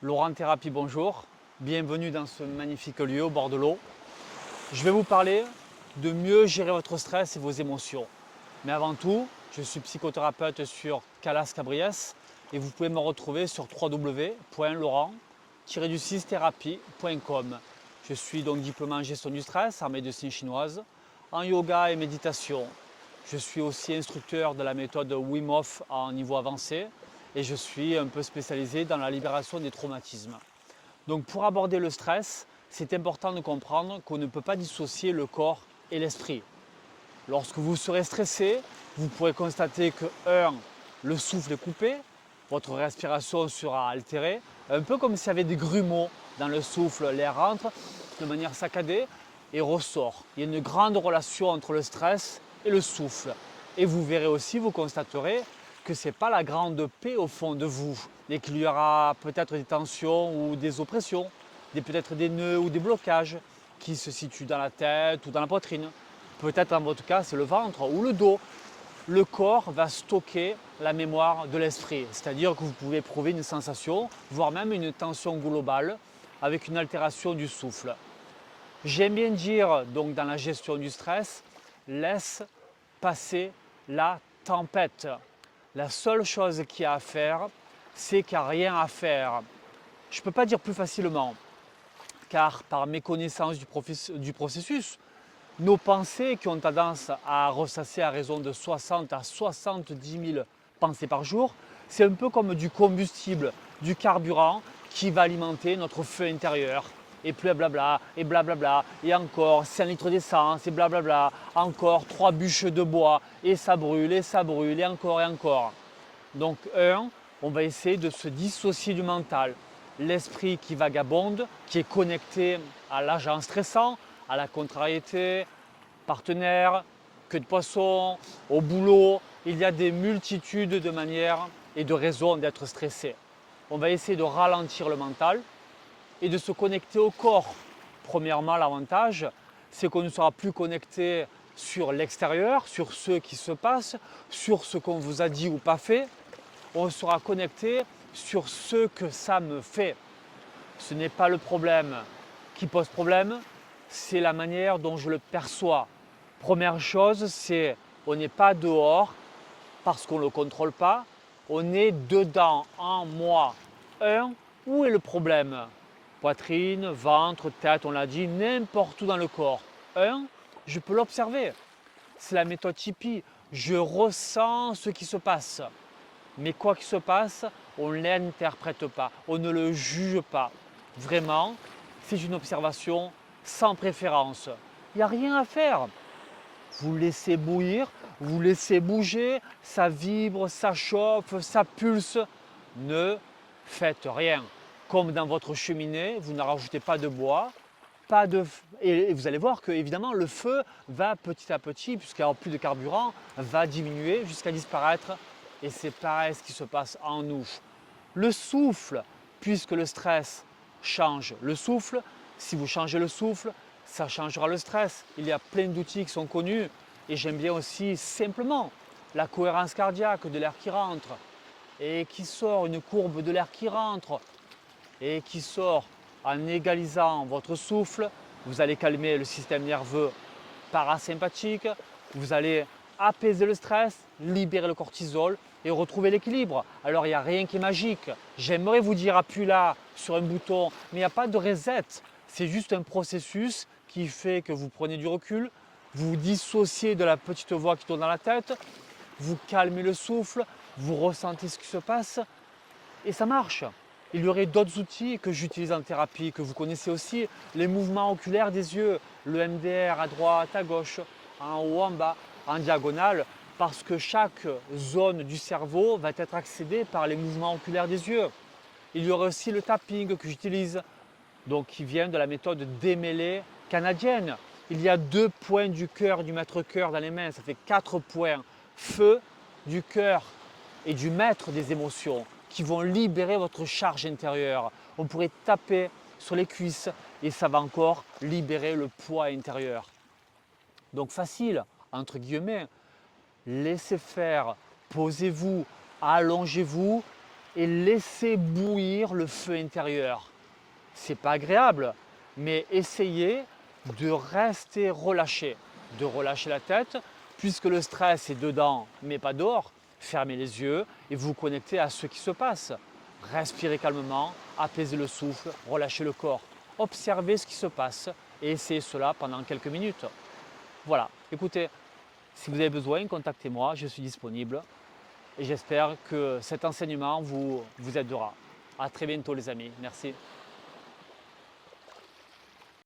Laurent Thérapie, bonjour. Bienvenue dans ce magnifique lieu au bord de l'eau. Je vais vous parler de mieux gérer votre stress et vos émotions. Mais avant tout, je suis psychothérapeute sur Calas Cabriès et vous pouvez me retrouver sur www.laurent-thérapie.com. Je suis donc diplômé en gestion du stress, en médecine chinoise, en yoga et méditation. Je suis aussi instructeur de la méthode Wim Hof en niveau avancé et je suis un peu spécialisé dans la libération des traumatismes. Donc pour aborder le stress, c'est important de comprendre qu'on ne peut pas dissocier le corps et l'esprit. Lorsque vous serez stressé, vous pourrez constater que 1. Le souffle est coupé, votre respiration sera altérée, un peu comme s'il y avait des grumeaux dans le souffle, l'air rentre de manière saccadée et ressort. Il y a une grande relation entre le stress et le souffle. Et vous verrez aussi, vous constaterez que ce n'est pas la grande paix au fond de vous et qu'il y aura peut-être des tensions ou des oppressions, peut-être des nœuds ou des blocages qui se situent dans la tête ou dans la poitrine. Peut-être dans votre cas, c'est le ventre ou le dos. Le corps va stocker la mémoire de l'esprit, c'est-à-dire que vous pouvez éprouver une sensation, voire même une tension globale avec une altération du souffle. J'aime bien dire, donc dans la gestion du stress, laisse passer la tempête. La seule chose qu'il y a à faire, c'est qu'il n'y a rien à faire. Je ne peux pas dire plus facilement, car par méconnaissance du processus, nos pensées qui ont tendance à ressasser à raison de 60 à 70 000 pensées par jour, c'est un peu comme du combustible, du carburant qui va alimenter notre feu intérieur. Et plus blablabla, et blablabla, et encore 5 litres d'essence, et blablabla, encore 3 bûches de bois, et ça brûle, et encore et encore. Donc on va essayer de se dissocier du mental. L'esprit qui vagabonde, qui est connecté à l'agent stressant, à la contrariété, partenaire, queue de poisson, au boulot. Il y a des multitudes de manières et de raisons d'être stressé. On va essayer de ralentir le mental et de se connecter au corps. Premièrement, l'avantage, c'est qu'on ne sera plus connecté sur l'extérieur, sur ce qui se passe, sur ce qu'on vous a dit ou pas fait. On sera connecté sur ce que ça me fait. Ce n'est pas le problème qui pose problème, c'est la manière dont je le perçois. Première chose, c'est on n'est pas dehors parce qu'on ne le contrôle pas, on est dedans, en moi. Où est le problème? Poitrine, ventre, tête, on l'a dit, n'importe où dans le corps. Je peux l'observer. C'est la méthode Tipeee. Je ressens ce qui se passe. Mais quoi qu'il se passe, on ne l'interprète pas, on ne le juge pas. Vraiment, c'est une observation sans préférence. Il n'y a rien à faire. Vous laissez bouillir, vous laissez bouger, ça vibre, ça chauffe, ça pulse. Ne faites rien. Comme dans votre cheminée, vous ne rajoutez pas de bois, et vous allez voir que évidemment le feu va petit à petit, puisqu'il n'y a plus de carburant, va diminuer jusqu'à disparaître. Et c'est pareil ce qui se passe en nous. Le souffle, puisque le stress change le souffle, si vous changez le souffle, ça changera le stress. Il y a plein d'outils qui sont connus et j'aime bien aussi simplement la cohérence cardiaque de l'air qui rentre et qui sort, une courbe de l'air qui rentre et qui sort en égalisant votre souffle. Vous allez calmer le système nerveux parasympathique, vous allez apaiser le stress, libérer le cortisol et retrouver l'équilibre. Alors il n'y a rien qui est magique. J'aimerais vous dire appuie là sur un bouton, mais il n'y a pas de reset. C'est juste un processus qui fait que vous prenez du recul, vous vous dissociez de la petite voix qui tourne dans la tête, vous calmez le souffle, vous ressentez ce qui se passe et ça marche. Il y aurait d'autres outils que j'utilise en thérapie, que vous connaissez aussi, les mouvements oculaires des yeux, le MDR à droite, à gauche, en haut, en bas, en diagonale, parce que chaque zone du cerveau va être accédée par les mouvements oculaires des yeux. Il y aurait aussi le tapping que j'utilise, donc qui vient de la méthode démêlée canadienne. Il y a 2 points du cœur, du maître-cœur dans les mains, ça fait 4 points. Feu du cœur et du maître des émotions qui vont libérer votre charge intérieure. On pourrait taper sur les cuisses et ça va encore libérer le poids intérieur. Donc facile, entre guillemets, laissez faire, posez-vous, allongez-vous et laissez bouillir le feu intérieur. C'est pas agréable, mais essayez de rester relâché, de relâcher la tête, puisque le stress est dedans mais pas dehors. Fermez les yeux et vous connectez à ce qui se passe. Respirez calmement, apaisez le souffle, relâchez le corps. Observez ce qui se passe et essayez cela pendant quelques minutes. Voilà, écoutez, si vous avez besoin, contactez-moi, je suis disponible et j'espère que cet enseignement vous aidera. À très bientôt les amis, merci.